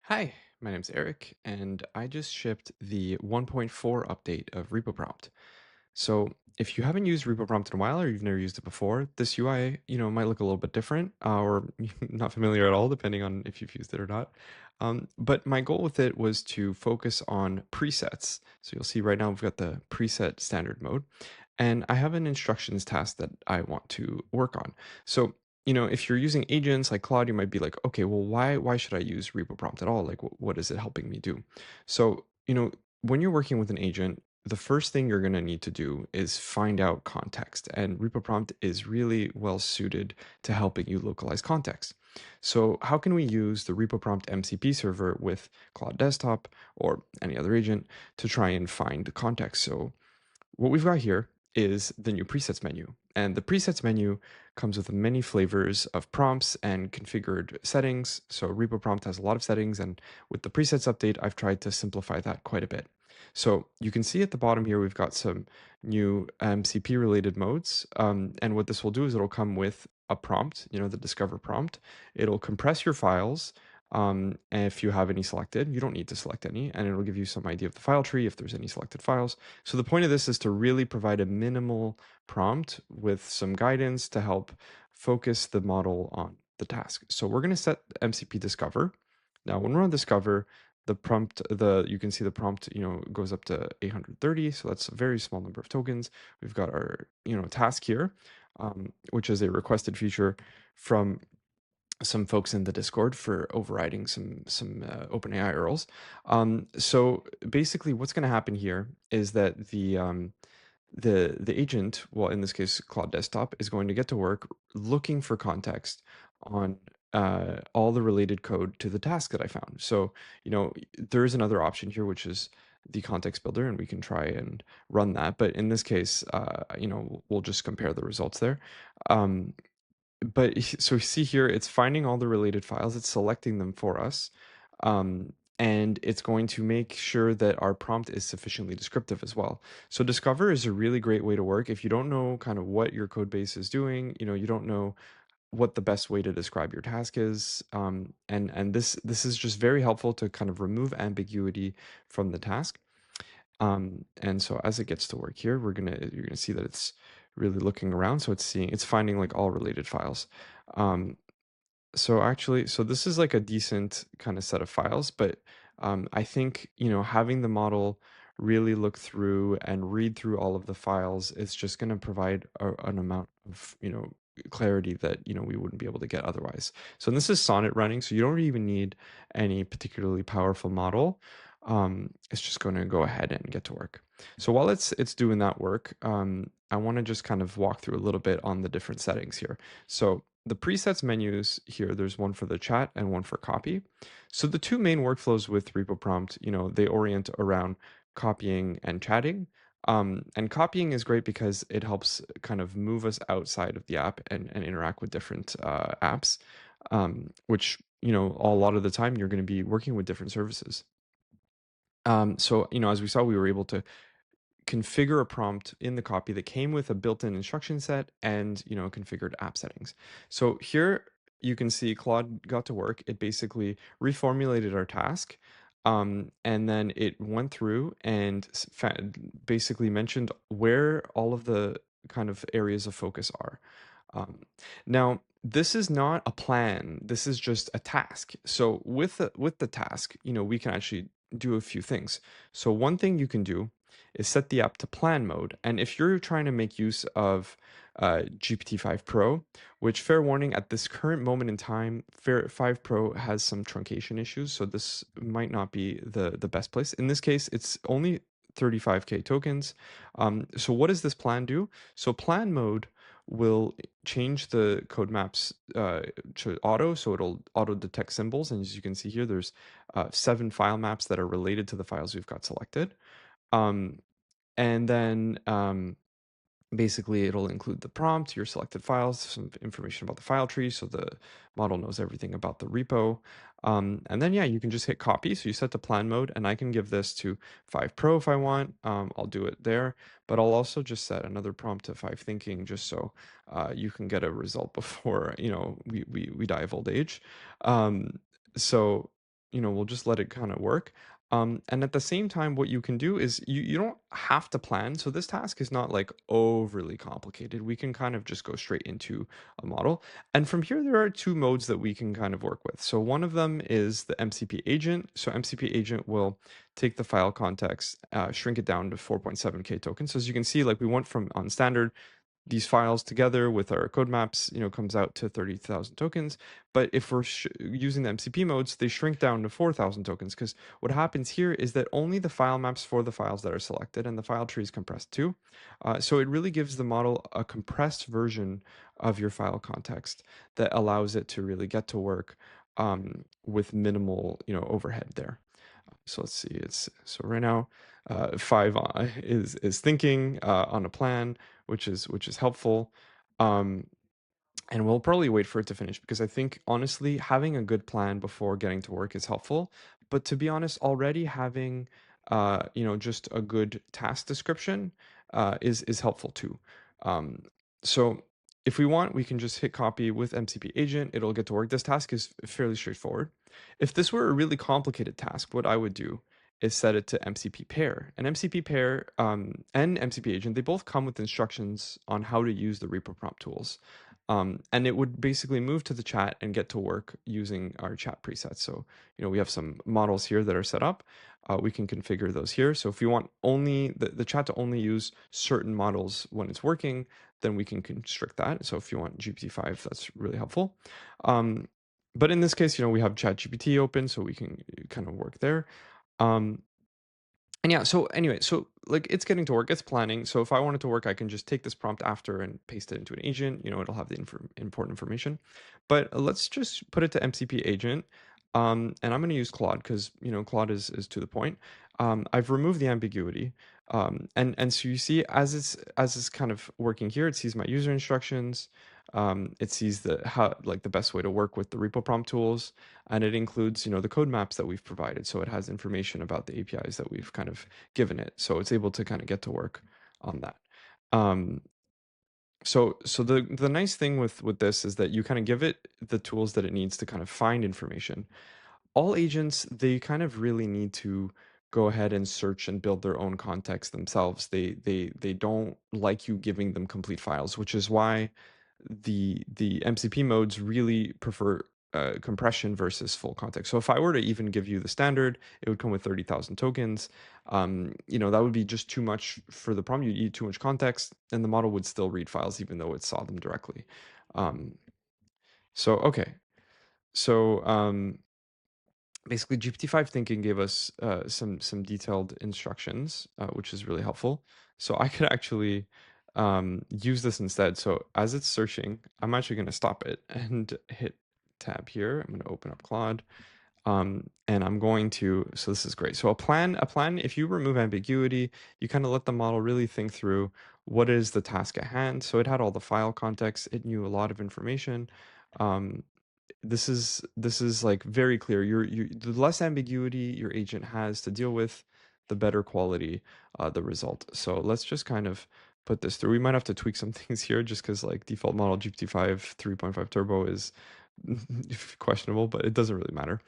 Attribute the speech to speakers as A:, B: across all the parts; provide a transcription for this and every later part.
A: Hi, my name's Eric, and I just shipped the 1.4 update of Repo Prompt. So if you haven't used Repo Prompt in a while or you've never used it before, this UI, might look a little bit different or not familiar at all, depending on if you've used it or not. But my goal with it was to focus on presets. So you'll see right now we've got the preset standard mode, and I have an instructions task that I want to work on. So if you're using agents like Claude, you might be like, okay, well, why should I use Repo Prompt at all? Like, what is it helping me do? So, when you're working with an agent, the first thing you're going to need to do is find out context. And Repo Prompt is really well suited to helping you localize context. So, how can we use the Repo Prompt MCP server with Claude Desktop or any other agent to try and find context? So, what we've got here is the new presets menu. And the presets menu comes with many flavors of prompts and configured settings. So Repo Prompt has a lot of settings, and with the presets update, I've tried to simplify that quite a bit. So you can see at the bottom here, we've got some new MCP related modes. And what this will do is it'll come with a prompt, the discover prompt. It'll compress your files. And if you have any selected, you don't need to select any, and it'll give you some idea of the file tree if there's any selected files. So the point of this is to really provide a minimal prompt with some guidance to help focus the model on the task. So we're going to set MCP discover. Now, when we're on discover, you can see the prompt, goes up to 830. So that's a very small number of tokens. We've got our, task here, which is a requested feature from some folks in the Discord for overriding some OpenAI URLs. So basically, what's going to happen here is that the agent, well, in this case, Claude Desktop, is going to get to work looking for context on all the related code to the task that I found. So there is another option here, which is the context builder, and we can try and run that. But in this case, we'll just compare the results there. Um, so see here, it's finding all the related files, it's selecting them for us, and it's going to make sure that our prompt is sufficiently descriptive as well. So Discover is a really great way to work if you don't know kind of what your code base is doing, you don't know what the best way to describe your task is, and this is just very helpful to kind of remove ambiguity from the task. And so as it gets to work here, you're gonna see that it's really looking around. So it's finding like all related files. Um, so this is like a decent kind of set of files, but I think, having the model really look through and read through all of the files is just going to provide an amount of, clarity that, we wouldn't be able to get otherwise. So this is Sonnet running, so you don't even need any particularly powerful model. It's just going to go ahead and get to work. So while it's doing that work, I want to just kind of walk through a little bit on the different settings here. So the presets menus here, there's one for the chat and one for copy. So the two main workflows with Repo Prompt, they orient around copying and chatting. And copying is great because it helps kind of move us outside of the app and interact with different apps, which, a lot of the time you're going to be working with different services. So, as we saw, we were able to configure a prompt in the copy that came with a built-in instruction set and configured app settings. So here you can see Claude got to work. It basically reformulated our task, and then it went through and basically mentioned where all of the kind of areas of focus are. um, Now, this is not a plan, this is just a task. So with the task, we can actually do a few things. So one thing you can do is set the app to plan mode. And if you're trying to make use of GPT-5 Pro, which, fair warning, at this current moment in time, 5 Pro has some truncation issues, so this might not be the best place. In this case, it's only 35K tokens. So what does this plan do? So plan mode will change the code maps to auto, so it'll auto detect symbols. And as you can see here, there's 7 file maps that are related to the files we've got selected. Um, and then basically it'll include the prompt, your selected files, some information about the file tree, so the model knows everything about the repo. And then, yeah, you can just hit copy. So you set the plan mode, and I can give this to 5 Pro if I want. I'll do it there, but I'll also just set another prompt to 5 Thinking, just so you can get a result before, we die of old age. So we'll just let it kind of work. And at the same time, what you can do is you don't have to plan. So this task is not like overly complicated. We can kind of just go straight into a model. And from here, there are two modes that we can kind of work with. So one of them is the MCP agent. So MCP agent will take the file context, shrink it down to 4.7K tokens. So as you can see, like we went from on standard these files together with our code maps, comes out to 30,000 tokens. But if we're using the MCP modes, they shrink down to 4,000 tokens, because what happens here is that only the file maps for the files that are selected, and the file tree is compressed too. So it really gives the model a compressed version of your file context that allows it to really get to work with minimal, overhead there. So let's see. It's so right now, five is thinking on a plan, which is helpful. Um, and we'll probably wait for it to finish, because I think honestly having a good plan before getting to work is helpful. But to be honest, already having just a good task description is helpful too. Um, so if we want, we can just hit copy with MCP agent. It'll get to work. This task is fairly straightforward. If this were a really complicated task, what I would do is set it to MCP pair. And MCP pair and MCP agent, they both come with instructions on how to use the Repo Prompt tools. And it would basically move to the chat and get to work using our chat presets. So, we have some models here that are set up. We can configure those here. So if you want only the chat to only use certain models when it's working, then we can constrict that. So if you want GPT-5, that's really helpful. But in this case, we have ChatGPT open, so we can kind of work there. And yeah, so anyway, so like it's getting to work, it's planning. So if I want it to work, I can just take this prompt after and paste it into an agent. It'll have the important information. But let's just put it to MCP agent. And I'm going to use Claude because, Claude is to the point. I've removed the ambiguity. And so you see, as it's kind of working here, it sees my user instructions. It sees the best way to work with the repo prompt tools, and it includes the code maps that we've provided. So it has information about the APIs that we've kind of given it, so it's able to kind of get to work on that. So the nice thing with this is that you kind of give it the tools that it needs to kind of find information. All agents, they kind of really need to go ahead and search and build their own context themselves. They don't like you giving them complete files, which is why the MCP modes really prefer compression versus full context. So if I were to even give you the standard, it would come with 30,000 tokens. That would be just too much for the problem. You need too much context, and the model would still read files even though it saw them directly. So okay, so basically GPT-5 thinking gave us some detailed instructions, which is really helpful. So I could actually use this instead. So as it's searching, I'm actually going to stop it and hit tab here. I'm going to open up Claude. And I'm going to, so this is great. So a plan, if you remove ambiguity, you kind of let the model really think through what is the task at hand. So it had all the file context. It knew a lot of information. Um, this is like very clear. The less ambiguity your agent has to deal with, the better quality the result. So let's just kind of put this through. We might have to tweak some things here just because like default model GPT-5 3.5 turbo is questionable, but it doesn't really matter.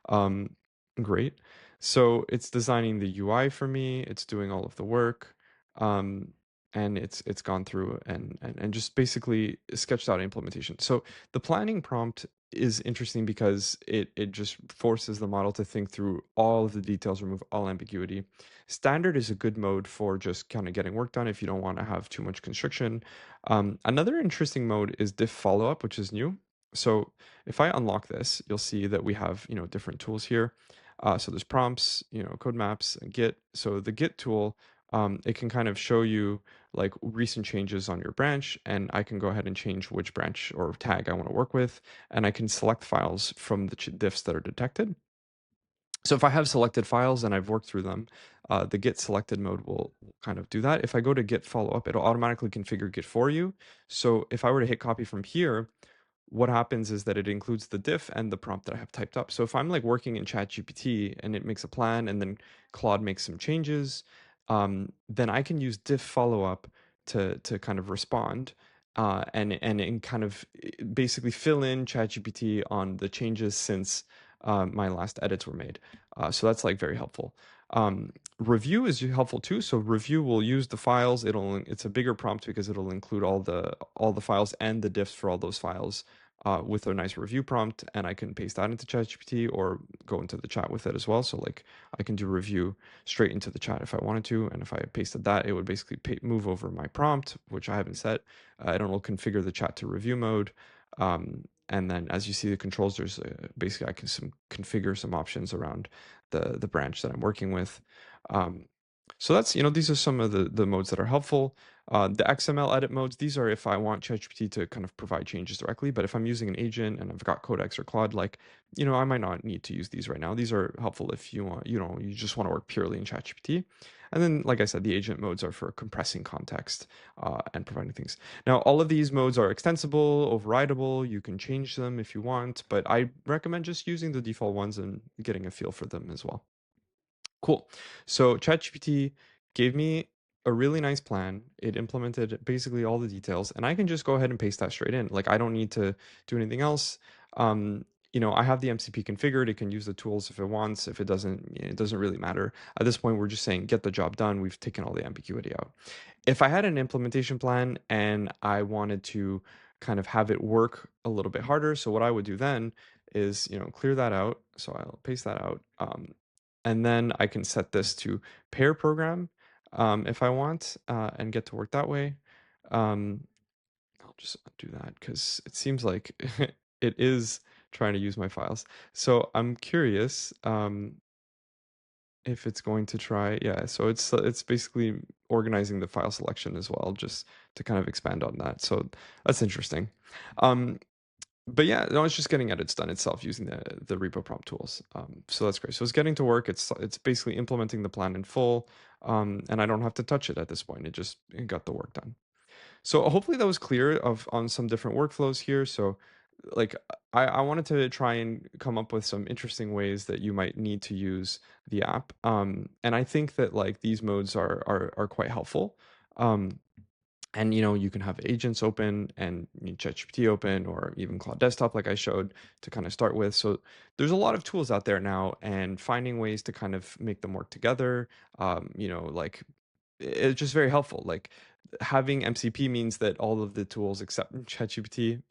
A: Um, great. So it's designing the UI for me. It's doing all of the work. And it's gone through and just basically sketched out implementation. So the planning prompt is interesting because it just forces the model to think through all of the details, remove all ambiguity. Standard is a good mode for just kind of getting work done if you don't want to have too much constriction. Another interesting mode is diff follow-up, which is new. So if I unlock this, you'll see that we have different tools here. So there's prompts, code maps, and Git. So the Git tool, it can kind of show you like recent changes on your branch, and I can go ahead and change which branch or tag I want to work with, and I can select files from the diffs that are detected. So if I have selected files and I've worked through them, the Git selected mode will kind of do that. If I go to Git follow-up, it'll automatically configure Git for you. So if I were to hit copy from here, what happens is that it includes the diff and the prompt that I have typed up. So if I'm like working in ChatGPT and it makes a plan and then Claude makes some changes, then I can use diff follow-up to kind of respond and kind of basically fill in ChatGPT on the changes since my last edits were made. So that's like very helpful. Review is helpful too. So review will use the files. It's a bigger prompt because it'll include all the files and the diffs for all those files with a nice review prompt, and I can paste that into ChatGPT or go into the chat with it as well. So like I can do review straight into the chat if I wanted to, and if I pasted that, it would basically move over my prompt, which I haven't set. And it'll configure the chat to review mode. And then as you see the controls, there's basically I can configure some options around the branch that I'm working with. Um, so that's, these are some of the modes that are helpful. The XML edit modes, these are if I want ChatGPT to kind of provide changes directly, but if I'm using an agent and I've got Codex or Claude, like, I might not need to use these right now. These are helpful if you want, you just want to work purely in ChatGPT. And then, like I said, the agent modes are for compressing context and providing things. Now, all of these modes are extensible, overridable. You can change them if you want, but I recommend just using the default ones and getting a feel for them as well. Cool. So ChatGPT gave me a really nice plan. It implemented basically all the details, and I can just go ahead and paste that straight in. Like I don't need to do anything else. I have the MCP configured. It can use the tools if it wants. If it doesn't, it doesn't really matter. At this point, we're just saying get the job done. We've taken all the ambiguity out. If I had an implementation plan and I wanted to kind of have it work a little bit harder, so what I would do then is, clear that out. So I'll paste that out. And then I can set this to pair program if I want and get to work that way. Um, I'll just undo that because it seems like it is trying to use my files. So I'm curious if it's going to try. Yeah, so it's basically organizing the file selection as well, just to kind of expand on that. So that's interesting. Um, but yeah, no, it's just getting edits done itself using the repo prompt tools. So that's great. So it's getting to work. It's basically implementing the plan in full, and I don't have to touch it at this point. It got the work done. So hopefully that was clear on some different workflows here. So like I wanted to try and come up with some interesting ways that you might need to use the app. And I think that like these modes are quite helpful. Um, and you can have agents open and ChatGPT open or even Claude Desktop like I showed to kind of start with. So there's a lot of tools out there now, and finding ways to kind of make them work together, like it's just very helpful. Like having MCP means that all of the tools except ChatGPT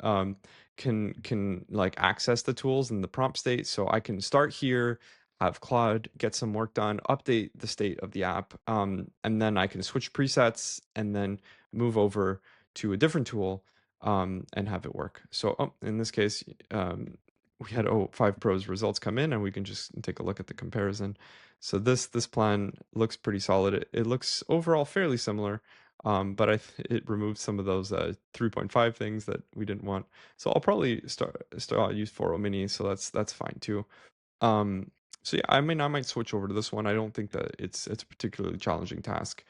A: can like access the tools in the prompt state. So I can start here, have Claude get some work done, update the state of the app, and then I can switch presets and then move over to a different tool and have it work. So in this case, we had 5 Pro's results come in, and we can just take a look at the comparison. So this plan looks pretty solid. It looks overall fairly similar, but it removed some of those 3.5 things that we didn't want. So I'll probably start use 4.0 mini. So that's fine too. Um, so yeah, I might switch over to this one. I don't think that it's a particularly challenging task,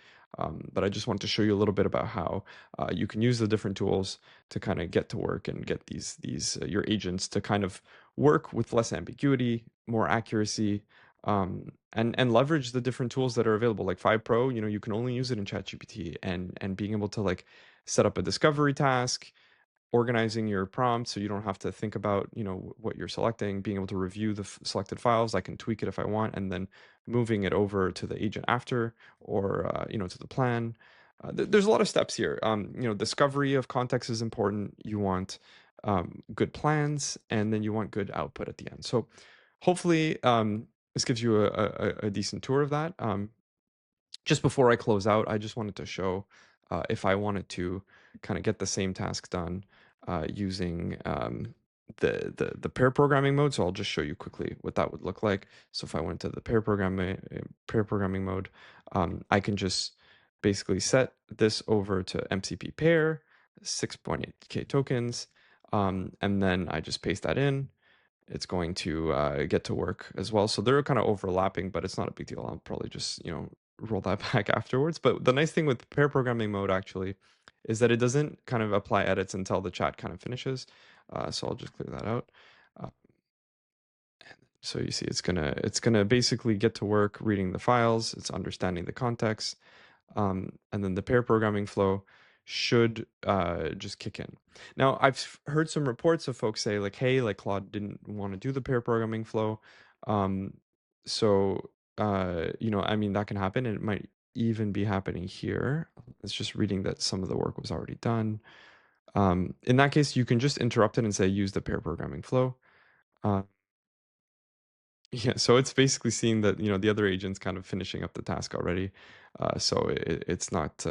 A: but I just want to show you a little bit about how you can use the different tools to kind of get to work and get these your agents to kind of work with less ambiguity, more accuracy, and leverage the different tools that are available. Like 5 Pro, you can only use it in ChatGPT, and being able to like set up a discovery task, organizing your prompt so you don't have to think about what you're selecting, being able to review the selected files. I can tweak it if I want, and then moving it over to the agent after, or to the plan. There's a lot of steps here. Discovery of context is important. You want good plans, and then you want good output at the end. So hopefully this gives you a decent tour of that. Just before I close out, I just wanted to show if I wanted to kind of get the same task done using the pair programming mode. So I'll just show you quickly what that would look like. So if I went to the pair programming mode, I can just basically set this over to MCP pair 6.8K tokens, and then I just paste that in. It's going to get to work as well. So they're kind of overlapping, but it's not a big deal. I'll probably just, roll that back afterwards. But the nice thing with pair programming mode actually is that it doesn't kind of apply edits until the chat kind of finishes. So I'll just clear that out. Uh, so you see it's gonna basically get to work reading the files. It's understanding the context. And then the pair programming flow should just kick in. Now, heard some reports of folks say like, hey, like Claude didn't want to do the pair programming flow. Um, so, I mean, that can happen, and it might even be happening here. It's just reading that some of the work was already done. In that case, you can just interrupt it and say, use the pair programming flow. Uh, yeah, so it's basically seeing that, the other agent's kind of finishing up the task already. So it's not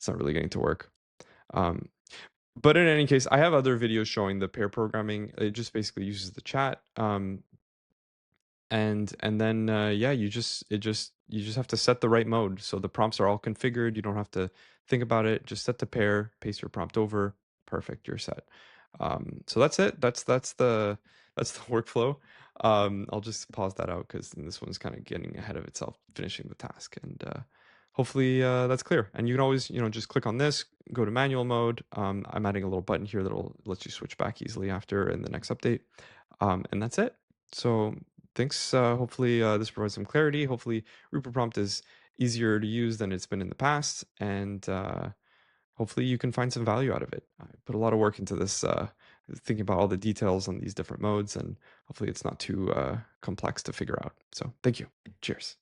A: really getting to work. Um, but in any case, I have other videos showing the pair programming. It just basically uses the chat. And then yeah, you just have to set the right mode, so the prompts are all configured. You don't have to think about it. Just set the pair, paste your prompt over. Perfect, you're set. So that's it. That's the workflow. I'll just pause that out because this one's kind of getting ahead of itself, finishing the task. And hopefully that's clear. And you can always, just click on this, go to manual mode. I'm adding a little button here that'll let you switch back easily after in the next update. And that's it. So thanks. Hopefully, this provides some clarity. Hopefully, Repo Prompt is easier to use than it's been in the past, and hopefully, you can find some value out of it. I put a lot of work into this, thinking about all the details on these different modes, and hopefully, it's not too complex to figure out. So, thank you. Cheers.